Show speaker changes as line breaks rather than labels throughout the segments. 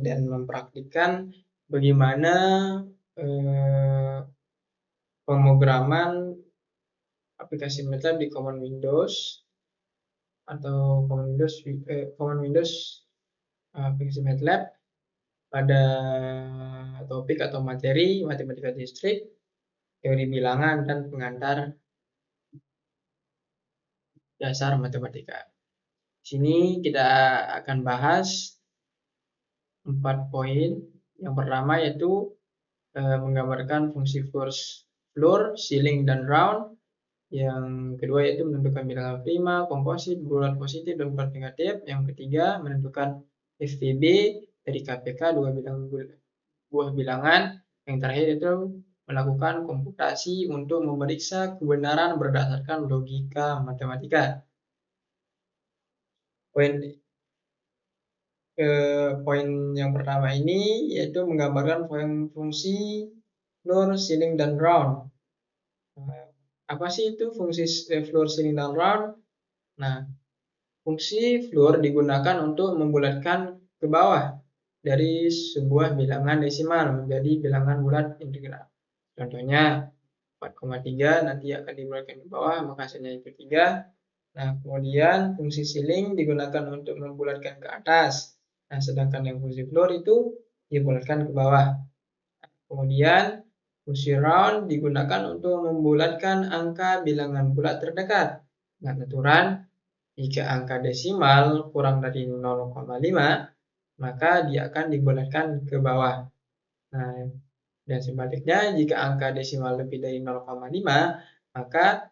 dan mempraktikkan bagaimana pemrograman aplikasi MATLAB di Common Windows atau Common Windows aplikasi MATLAB pada topik atau materi matematika distrik, teori bilangan, dan pengantar dasar matematika. Di sini kita akan bahas 4 poin. Yang pertama yaitu menggambarkan fungsi floor, ceiling, dan round. Yang kedua yaitu menentukan bilangan prima, komposit, bulat positif, dan bulat negatif. Yang ketiga menentukan FPB dari KPK buah bilangan. Yang terakhir itu melakukan komputasi untuk memeriksa kebenaran berdasarkan logika matematika. Poin yang pertama ini yaitu menggambarkan fungsi floor, ceiling, dan round. Apa sih itu fungsi floor, ceiling, dan round? Nah, fungsi floor digunakan untuk membulatkan ke bawah dari sebuah bilangan desimal menjadi bilangan bulat integral. Contohnya 4,3 nanti akan dibulatkan ke bawah, maka hasilnya itu 3. Nah, kemudian fungsi ceiling digunakan untuk membulatkan ke atas. Nah, sedangkan yang fungsi floor itu dibulatkan ke bawah. Kemudian fungsi round digunakan untuk membulatkan angka bilangan bulat terdekat. Nah, aturan jika angka desimal kurang dari 0,5, maka dia akan dibulatkan ke bawah. Nah, dan sebaliknya jika angka desimal lebih dari 0,5, maka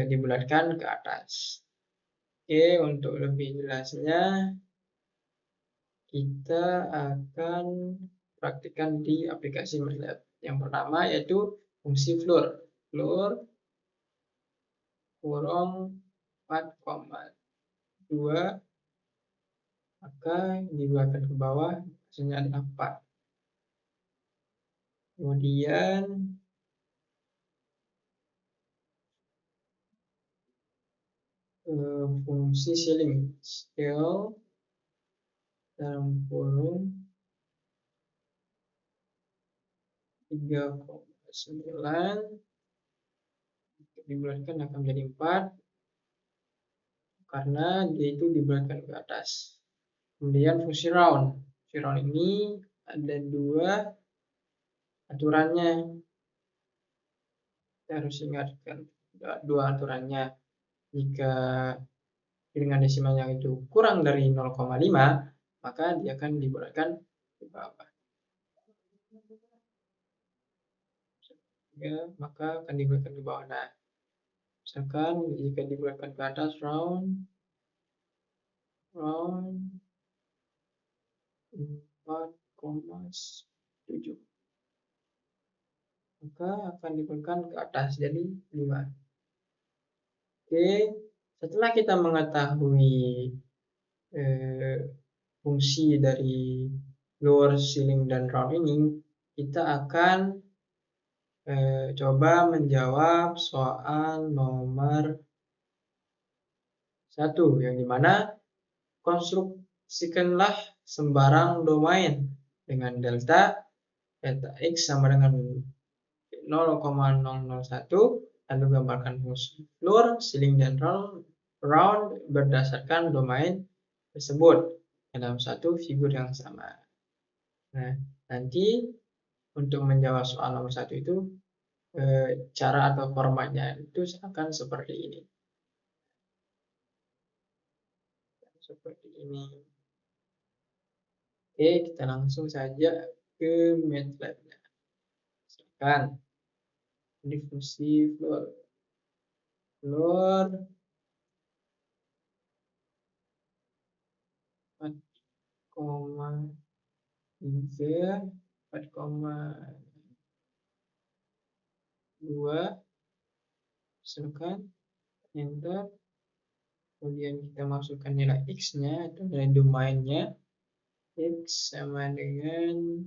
dibulatkan ke atas. Oke, untuk lebih jelasnya kita akan praktikkan di aplikasi MATLAB. Yang pertama yaitu fungsi floor. Floor kurang 4,2, maka dibulatkan ke bawah, hasilnya ada 4. Kemudian fungsi ceiling. Scale dalam kurung 3,9 dibulatkan akan menjadi 4 karena dia itu dibulatkan ke atas. Kemudian fungsi round. Fungsi round ini ada 2 aturannya. Kita harus ingatkan 2 aturannya. Jika bilangan desimalnya itu kurang dari 0,5, maka dia akan dibulatkan ke bawah. Ya, maka akan dibulatkan ke bawah. Nah, misalkan jika dibulatkan ke atas round 4,7, maka akan dibulatkan ke atas jadi 5. Oke, setelah kita mengetahui fungsi dari floor, ceiling, dan round ini, kita akan coba menjawab soal nomor 1, yang dimana konstruksikanlah sembarang domain dengan delta x sama dengan 0,001, lalu gambarkan fungsi floor, ceiling, dan round berdasarkan domain tersebut dalam satu figur yang sama. Nah, nanti untuk menjawab soal nomor 1 itu cara atau formatnya itu akan seperti ini. Seperti ini. Oke, kita langsung saja ke MATLAB-nya. Misalkan di fungsi floor 4,3, 4,2, misalkan enter, kemudian kita masukkan nilai x-nya atau nilai domainnya, x sama dengan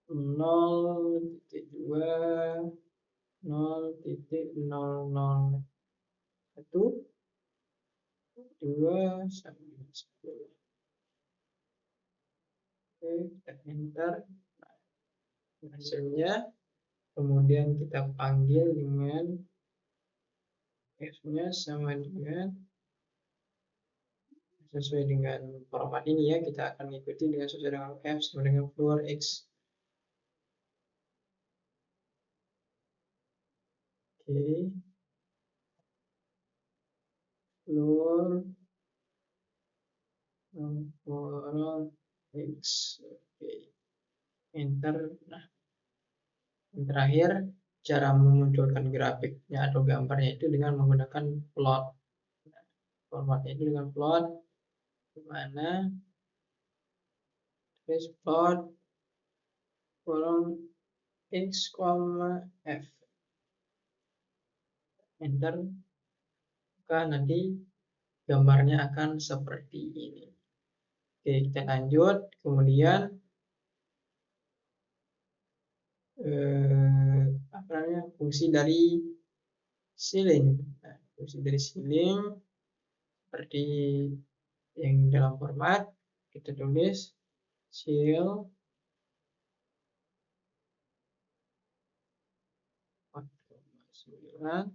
0,2, 0,001, 2 sampai 10. kita enter hasilnya, kemudian kita panggil dengan f-nya sama dengan sesuai dengan format ini ya, kita akan ikuti dengan sesuai dengan f sama dengan floor x. Oke, floor x. Oke, enter. Nah, yang terakhir, cara memunculkan grafiknya atau gambarnya itu dengan menggunakan plot. Nah, formatnya itu dengan plot, di mana plot kolom x, f. Enter, maka nanti gambarnya akan seperti ini. Oke, kita lanjut. Kemudian apa namanya, fungsi dari ceiling. Nah, fungsi dari ceiling seperti yang dalam format kita tulis ceil 4,9,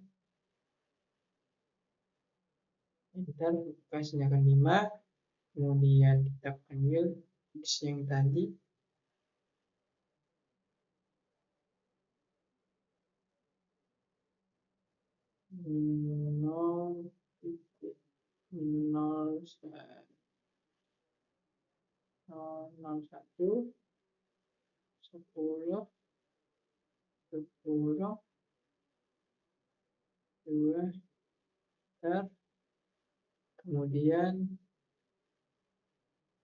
enter, kasihnya akan 5, kemudian kita panggil x yang tadi, nol 1, 10, 10, 2, enter. Kemudian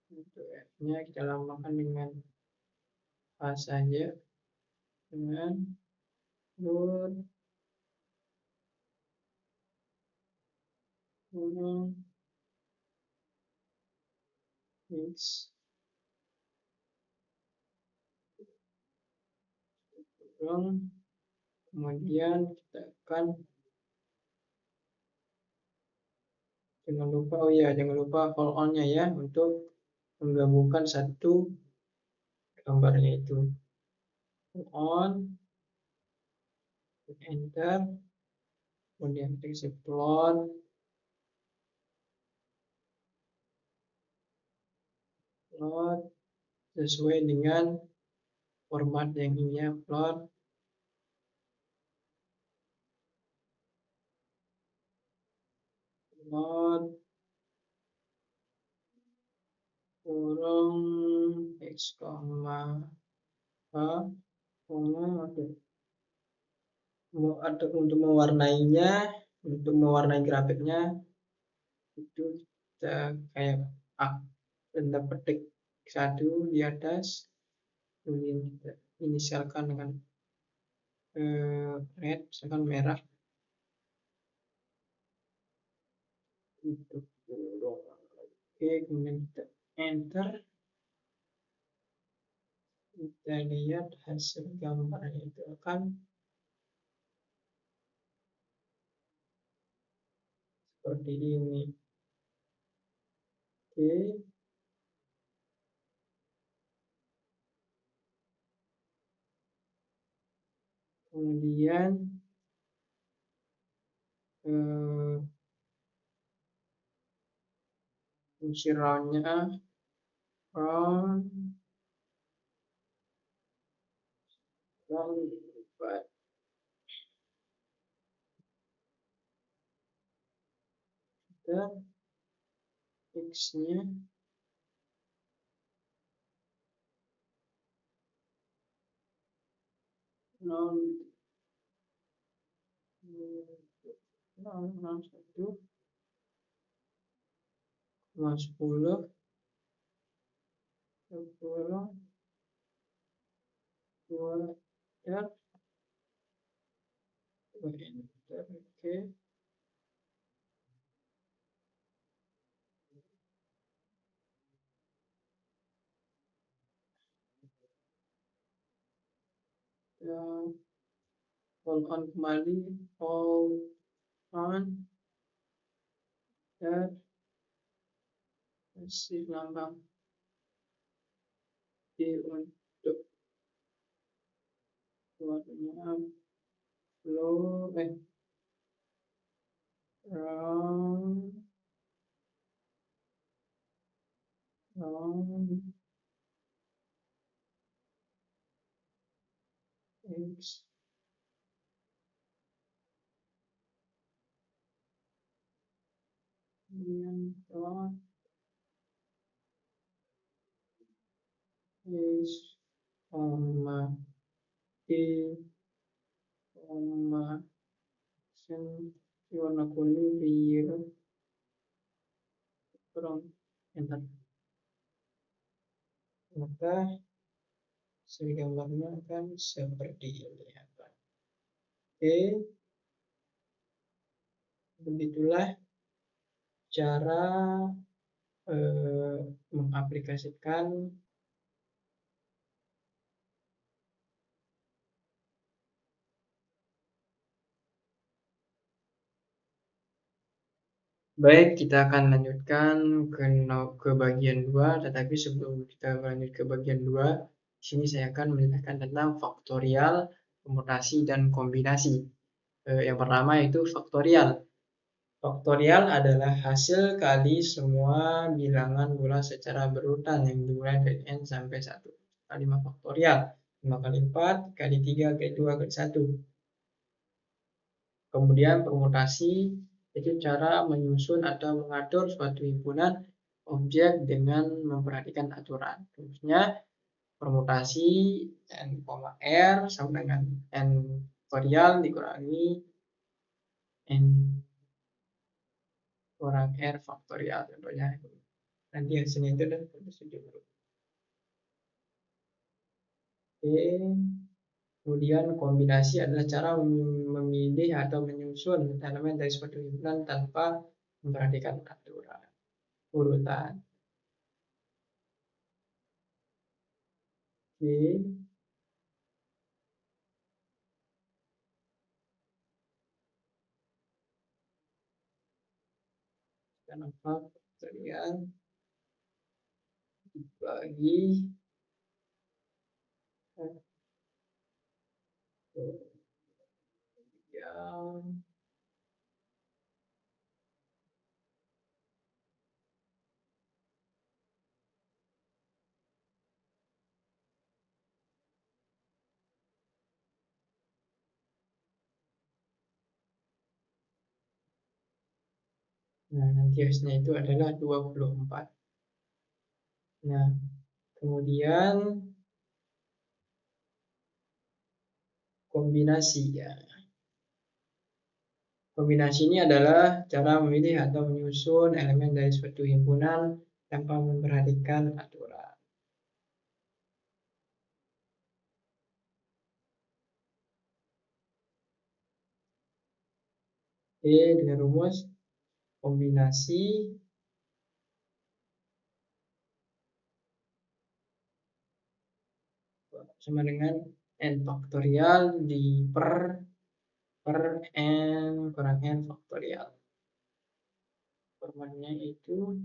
untuk f-nya kita lambangkan dengan a saja, dengan floor x, kemudian kita akan jangan lupa hold on-nya ya, untuk menggabungkan satu gambarnya itu. Hold on, enter, kemudian kita isi plot sesuai dengan format yang ini ya, plot kurung x, untuk mewarnainya, untuk mewarnai grafiknya itu kita kayak tanda petik 1 di atas, kemudian kita inisialkan dengan red, misalkan merah, untuk oke, kemudian kita enter, kita lihat hasil gambarnya itu akan seperti ini. Oke, kemudian fungsi round-nya round x-nya satu, 10, 20, 2, enter, oke. Hold on kembali, hold on, dan kasih lambang untuk keluarnya flow round x kemudian dot is t action warna kuning biru kurang enter, maka hasil gambarnya akan seperti ini. Oke, begitulah cara mengaplikasikan baik. Kita akan lanjutkan ke bagian 2, tetapi sebelum kita lanjut ke bagian 2, di sini saya akan menjelaskan tentang faktorial, permutasi, dan kombinasi. Yang pertama itu faktorial. Faktorial adalah hasil kali semua bilangan bulat secara berurutan yang dimulai dari n sampai 1. 5 faktorial, 5 kali 4, kali 3, kali 2, kali 1. Kemudian permutasi itu cara menyusun atau mengatur suatu himpunan objek dengan memperhatikan aturan. Terusnya permutasi n, r sama dengan n faktorial dikurangi n kurang r faktorial, contohnya nanti hasilnya itu adalah 70. Oke. Kemudian kombinasi adalah cara memilih atau menyusun elemen dari suatu himpunan tanpa memperhatikan aturan urutan. Oke. Kenapa kalian dibagi yang nanti hasilnya itu adalah 24. Nah, kemudian kombinasi ya. Kombinasi ini adalah cara memilih atau menyusun elemen dari suatu himpunan tanpa memperhatikan aturan. Oke, dengan rumus kombinasi sama dengan n faktorial di per n kurang n faktorial. Formatnya itu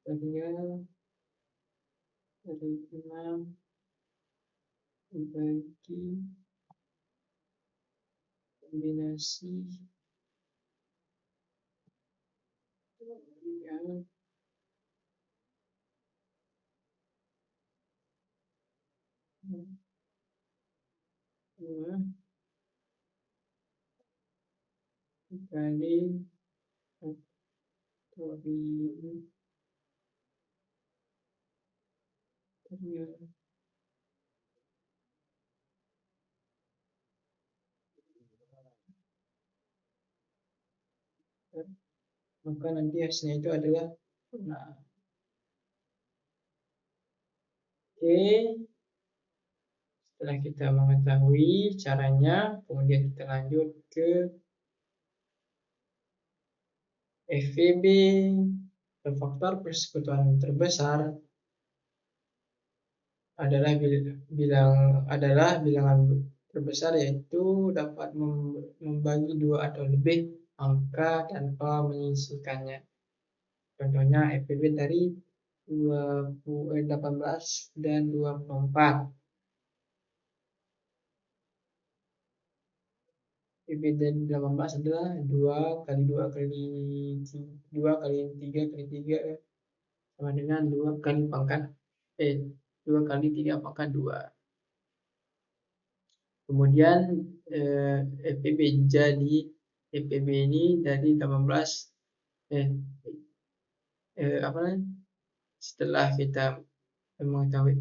faktorial dari 6 dibagi kombinasi yang dikali faktorial. Maka nanti hasilnya itu adalah nah. Oke, setelah kita mengetahui caranya, kemudian kita lanjut ke FVB. Faktor persekutuan terbesar adalah bilangan terbesar yaitu dapat membagi 2 atau lebih angka tanpa menyisihkannya. Contohnya FPB dari 18 dan 24. FPB dari 18 adalah 2 kali 2 kali 2 kali 3 kali 3 sama dengan 2 kali pangkat 2 kali 3 pangkat 2. Kemudian FPB jadi FPB ini dari 18 setelah kita mengetahui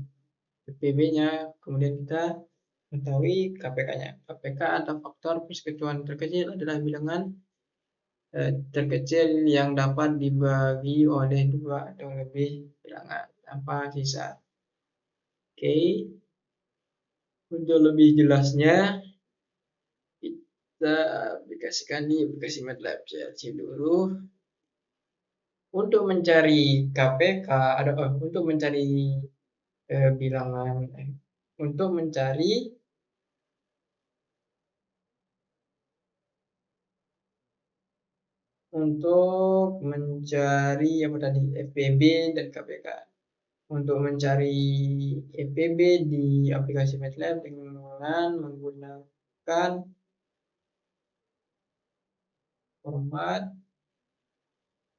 FPB-nya, kemudian kita mengetahui KPK-nya. KPK atau faktor persekutuan terkecil adalah bilangan terkecil yang dapat dibagi oleh 2 atau lebih bilangan tanpa sisa. Oke. Untuk lebih jelasnya, kita aplikasikan di aplikasi MATLAB CLC dulu. Untuk mencari KPK, untuk mencari bilangan, untuk mencari apa tadi, FPB dan KPK. Untuk mencari FPB di aplikasi MATLAB dengan menggunakan format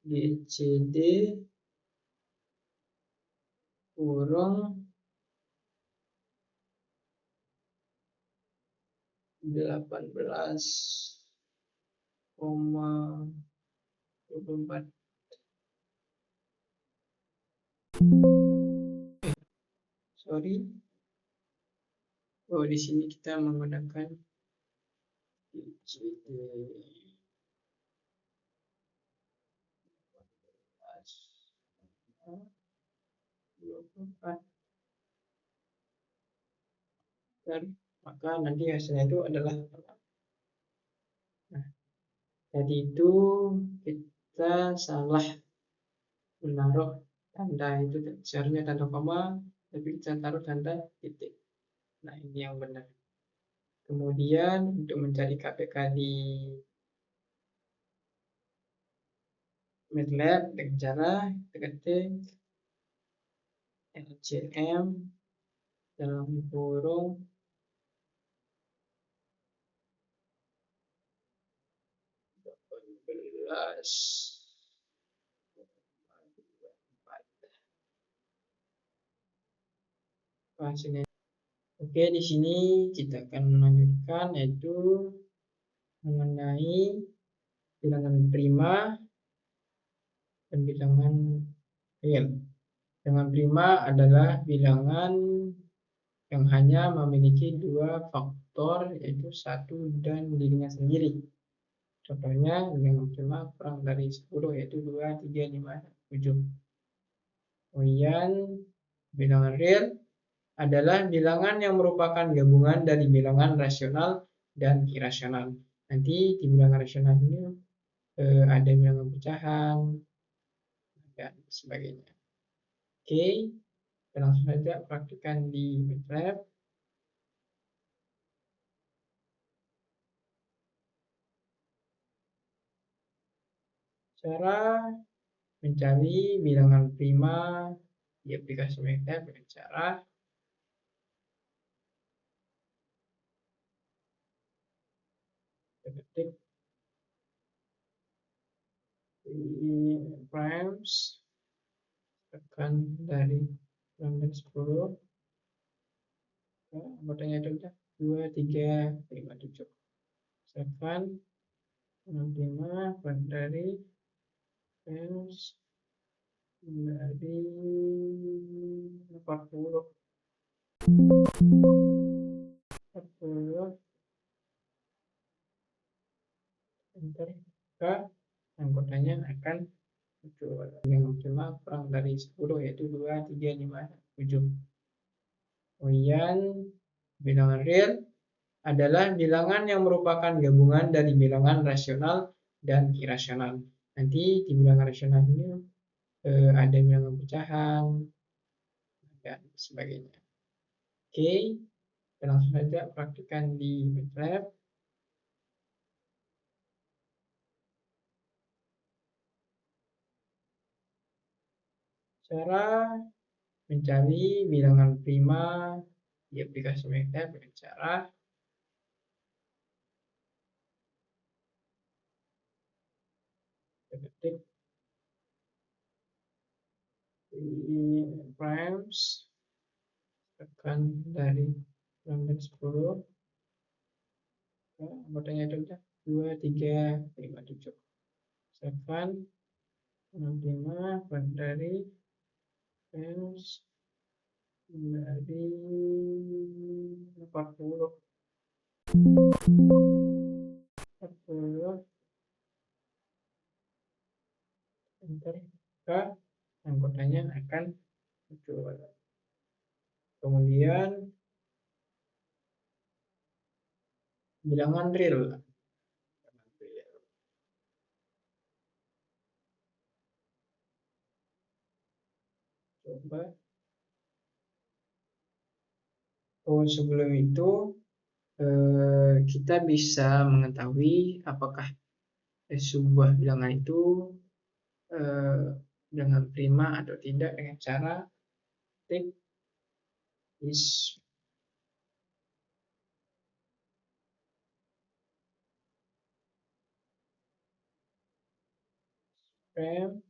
GCD kurung 18,24. Sorry. Oh, di sini kita menggunakan GCD 24. Maka nanti hasilnya itu adalah jadi itu kita salah menaruh tanda itu, seharusnya tanda koma tapi kita taruh tanda titik. Nah, ini yang benar. Kemudian untuk mencari KPK di MATLAB dengan cara ketik LCM dalam kurung hasilnya. Oke, di sini kita akan melanjutkan yaitu mengenai bilangan prima dan bilangan real. Bilangan prima adalah bilangan yang hanya memiliki 2 faktor, yaitu 1 dan dirinya sendiri. Contohnya bilangan prima kurang dari 10 yaitu 2, 3, 5, 7. Kemudian bilangan real adalah bilangan yang merupakan gabungan dari bilangan rasional dan irasional. Nanti di bilangan rasional ini ada bilangan pecahan dan sebagainya. Oke, kita langsung saja praktikkan di MATLAB. Cara mencari bilangan prima di aplikasi MATLAB dengan cara ketik primes, tekan dari 6 dan 10, anggotanya itu udah 2, 3, 5, 7. Tekan 65 dari primes dari 40 enter ke anggotanya akan muncul yang cuma kurang dari 10 yaitu 2, 3, 5, 7. Kemudian bilangan real adalah bilangan yang merupakan gabungan dari bilangan rasional dan irasional. Nanti di bilangan rasional ini ada bilangan pecahan dan sebagainya. Oke, Langsung saja praktikkan di MATLAB. Cara mencari bilangan prima di aplikasi MATLAB dengan cara ketik primes, tekan dari 6 dan 10, anggotanya itu udah 2, 3, 5, 7. Tekan 65 dari primes dari 40 enter ke anggotanya akan muncul. Kemudian bilangan real. Coba. Oh, sebelum itu kita bisa mengetahui apakah sebuah bilangan itu bilangan prima atau tidak dengan cara ketik is prime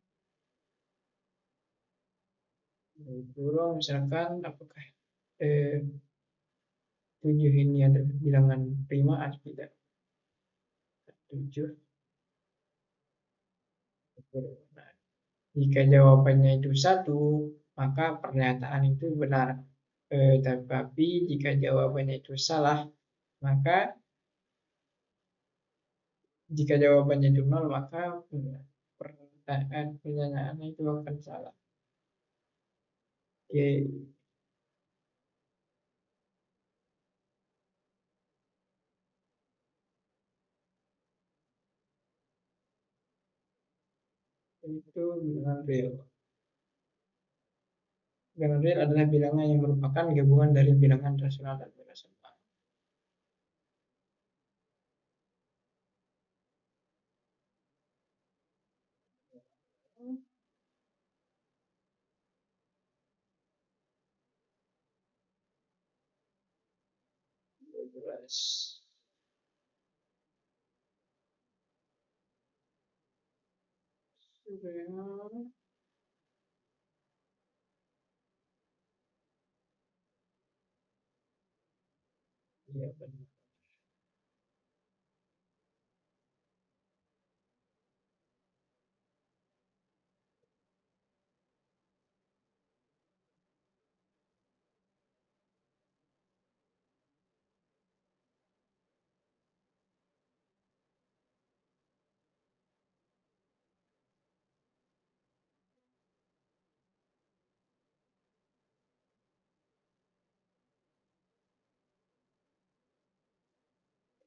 kurung misalkan apakah 7 ini adalah bilangan prima atau tidak. 7. Nah, jika jawabannya itu 1, maka pernyataan itu benar. Tapi jika jawabannya itu salah, maka jika jawabannya itu 0, maka pertanyaan itu akan salah. Oke. Itu bilangan real. Bilangan real adalah bilangan yang merupakan gabungan dari bilangan rasional dan irasional. Iya benar.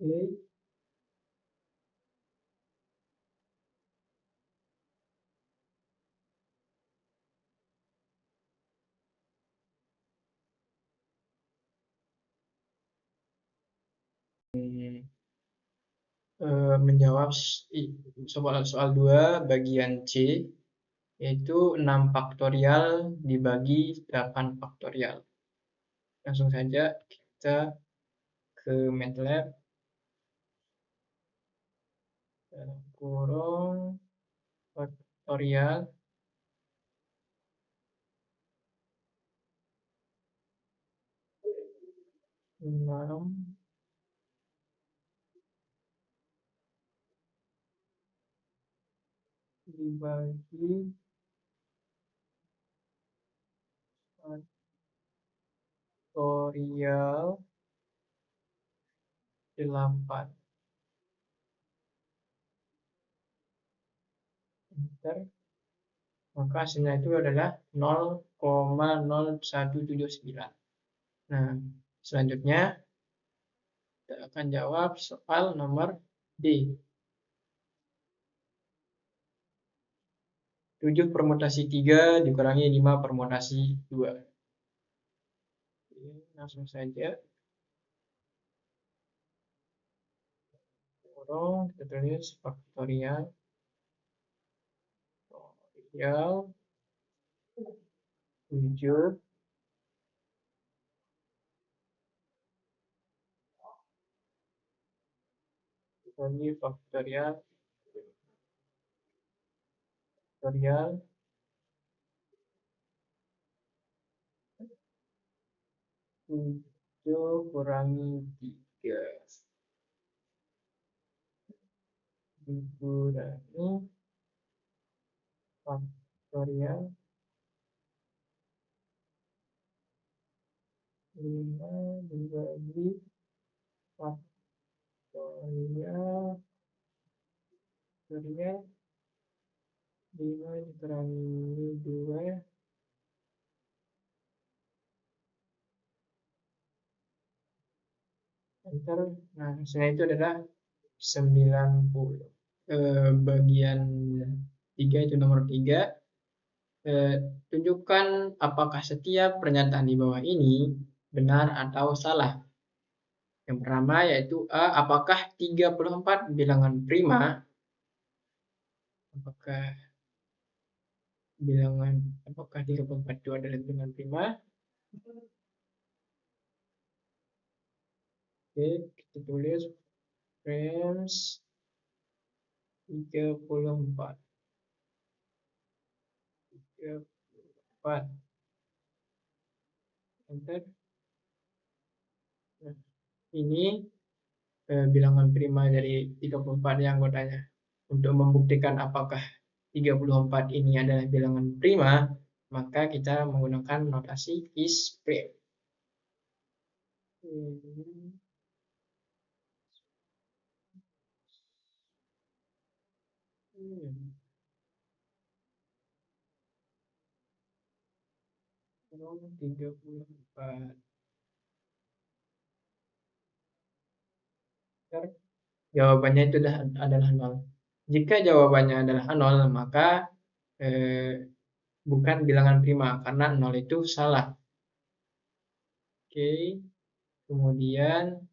Oke. Menjawab soal 2 bagian C, yaitu 6 faktorial dibagi 8 faktorial. Langsung saja kita ke MATLAB, kurung faktorial 6 dibagi faktorial 8. Enter. Maka hasilnya itu adalah 0,0179. Nah, selanjutnya kita akan jawab soal nomor D. 7 permutasi 3 dikurangi 5 permutasi 2. Oke, langsung saja kurung, kita tulis faktorial 7 bagi faktorial 7 kurangi 3 dikurangi faktorial 5 dibagi faktorial 5 dikurangi 2 enter. Nah, hasilnya itu adalah 90. Bagian 3 itu nomor 3. Tunjukkan apakah setiap pernyataan di bawah ini benar atau salah. Yang pertama yaitu A, apakah 34 bilangan prima? Apakah 34 itu adalah bilangan prima? Oke, kita tulis frames 34. Enter. Nah, ini bilangan prima dari 34 yang anggotanya. Untuk membuktikan apakah 34 ini adalah bilangan prima, maka kita menggunakan notasi is prime. Kurang 34. Jawabannya itu adalah 0. Jika jawabannya adalah 0, maka bukan bilangan prima karena 0 itu salah. Oke. Kemudian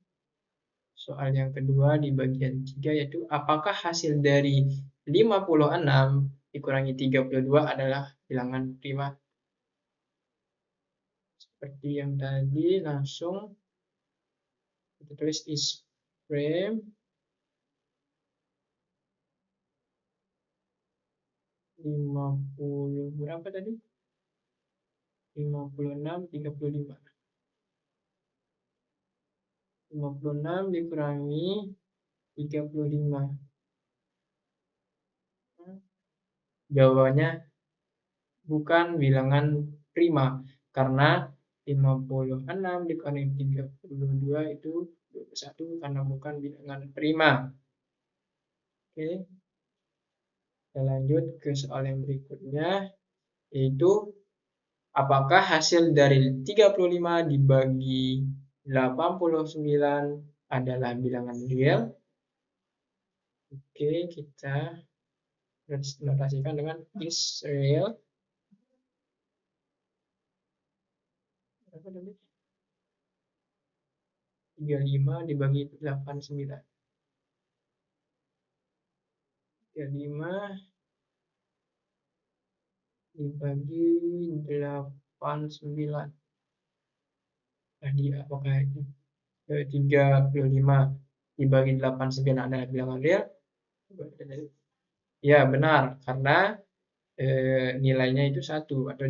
soal yang kedua di bagian 3 yaitu apakah hasil dari 56 dikurangi 32 adalah bilangan prima? Seperti yang tadi, langsung kita tulis is prime 50 berapa tadi? 56 35. 56 dikurangi 35. Jawabannya bukan bilangan prima karena 56 dikurangi 32 itu 21 karena bukan bilangan prima. Oke. Kita lanjut ke soal yang berikutnya, yaitu apakah hasil dari 35 dibagi 89 adalah bilangan real? Oke, kita notasikan dengan is real. Berapa tadi? 35 dibagi 89. 35 dibagi 89. Tadi apakah itu 35 dibagi 89 adalah bilangan real? Ya, benar, karena nilainya itu 1 atau